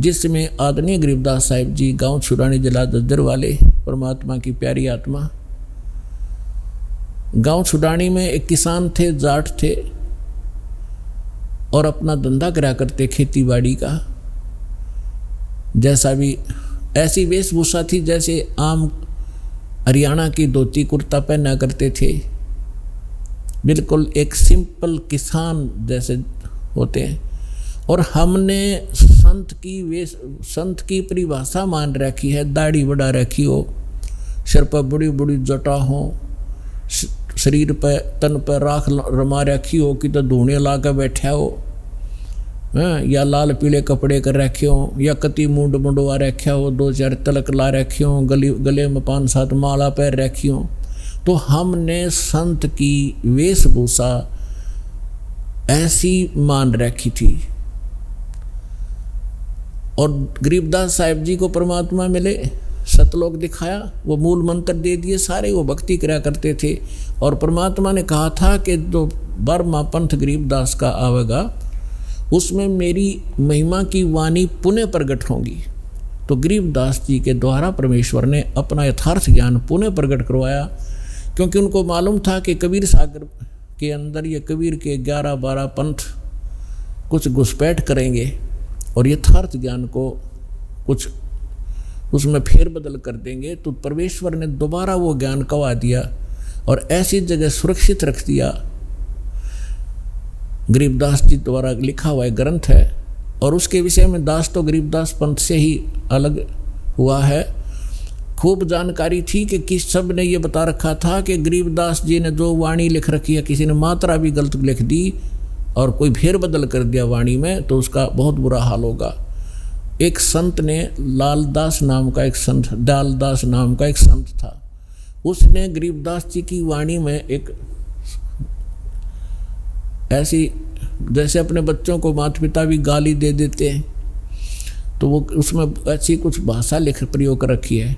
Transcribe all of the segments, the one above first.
जिसमें आदरणीय गरीबदास साहिब जी गांव छुड़ानी जिला दद्दर वाले, परमात्मा की प्यारी आत्मा। गांव छुड़ानी में एक किसान थे, जाट थे, और अपना धंधा करा करते खेती बाड़ी का। जैसा भी ऐसी वेशभूषा थी जैसे आम हरियाणा की धोती कुर्ता पहना करते थे, बिल्कुल एक सिंपल किसान जैसे होते हैं। और हमने संत की परिभाषा मान रखी है, दाढ़ी बढ़ा रखी हो, सिर पर बड़ी बड़ी जटा हो, शरीर पर तन पर राख रमा रखी हो कि तो धूणे ला कर बैठा हो, या लाल पीले कपड़े कर रखे हो, या कति मुंड मुंडवा रखा हो, 2-4 तलक ला रखे हो, गले में 5-7 माला पैर रखी हो। तो हमने संत की वेशभूषा ऐसी मान रखी थी। और गरीबदास साहिब जी को परमात्मा मिले, सतलोक दिखाया, वो मूल मंत्र दे दिए सारे, वो भक्ति करा करते थे। और परमात्मा ने कहा था कि जो 12वां पंथ गरीबदास का आवेगा उसमें मेरी महिमा की वाणी पुनः प्रकट होगी। तो गरीबदास जी के द्वारा परमेश्वर ने अपना यथार्थ ज्ञान पुनः प्रकट करवाया, क्योंकि उनको मालूम था कि कबीर सागर के अंदर ये कबीर के 11-12 पंथ कुछ घुसपैठ करेंगे और यथार्थ ज्ञान को कुछ उसमें फेरबदल कर देंगे। तो परमेश्वर ने दोबारा वो ज्ञान कवा दिया और ऐसी जगह सुरक्षित रख दिया। गरीबदास जी द्वारा लिखा हुआ एक ग्रंथ है, और उसके विषय में दास तो गरीबदास पंथ से ही अलग हुआ है। खूब जानकारी थी कि किस सब ने ये बता रखा था कि गरीबदास जी ने जो वाणी लिख रखी है, किसी ने मात्रा भी गलत लिख दी और कोई फेरबदल कर दिया वाणी में, तो उसका बहुत बुरा हाल होगा। एक संत ने दालदास नाम का एक संत था, उसने गरीबदास जी की वाणी में एक ऐसी, जैसे अपने बच्चों को माता पिता भी गाली दे देते हैं, तो वो उसमें ऐसी कुछ भाषा लिख प्रयोग कर रखी है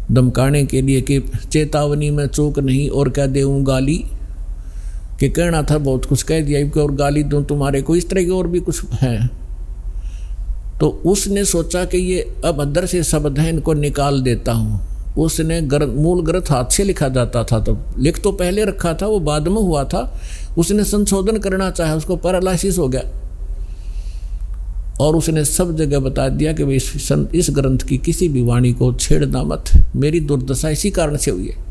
धमकाने के लिए कि चेतावनी में चूक नहीं और क्या देऊँ गाली, कि कहना था बहुत कुछ कह दिया कि और गाली दूँ तुम्हारे को, इस तरह के और भी कुछ हैं। तो उसने सोचा कि ये अब अदर से शब्द है, इनको निकाल देता हूँ। उसने मूल ग्रंथ हाथ से लिखा जाता था, तो लिख तो पहले रखा था, वो बाद में हुआ था। उसने संशोधन करना चाहा, उसको पैरालिसिस हो गया, और उसने सब जगह बता दिया कि इस ग्रंथ की किसी भी वाणी को छेड़ना मत, मेरी दुर्दशा इसी कारण से हुई है।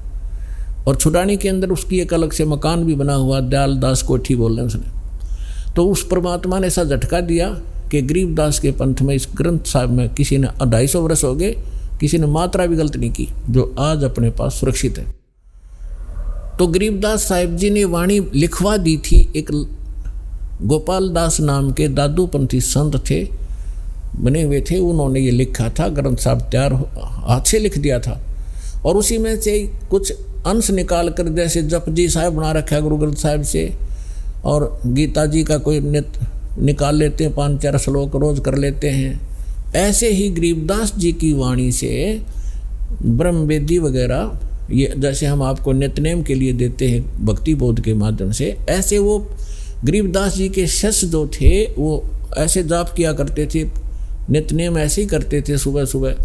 और छुड़ानी के अंदर उसकी एक अलग से मकान भी बना हुआ, दयालदास कोठी बोल रहे हैं उसने। तो उस परमात्मा ने ऐसा झटका दिया कि गरीबदास के पंथ में इस ग्रंथ साहब में किसी ने 250 वर्ष हो गए, किसी ने मात्रा भी गलत नहीं की, जो आज अपने पास सुरक्षित है। तो गरीबदास साहिब जी ने वाणी लिखवा दी थी। एक गोपाल दास नाम के दादूपंथी संत थे, बने हुए थे, उन्होंने ये लिखा था, ग्रंथ साहब तैयार हाथ से लिख दिया था। और उसी में से कुछ अंश निकाल कर, जैसे जपजी साहब बना रखा है गुरु ग्रंथ साहिब से, और गीता जी का कोई निकाल लेते हैं, 5-4 श्लोक रोज कर लेते हैं। ऐसे ही गरीबदास जी की वाणी से ब्रह्मवेदी वगैरह, ये जैसे हम आपको नित्यनेम के लिए देते हैं भक्ति बोध के माध्यम से, ऐसे वो गरीबदास जी के शिष्य जो थे वो ऐसे जाप किया करते थे, नित्यनेम ऐसे ही करते थे सुबह सुबह।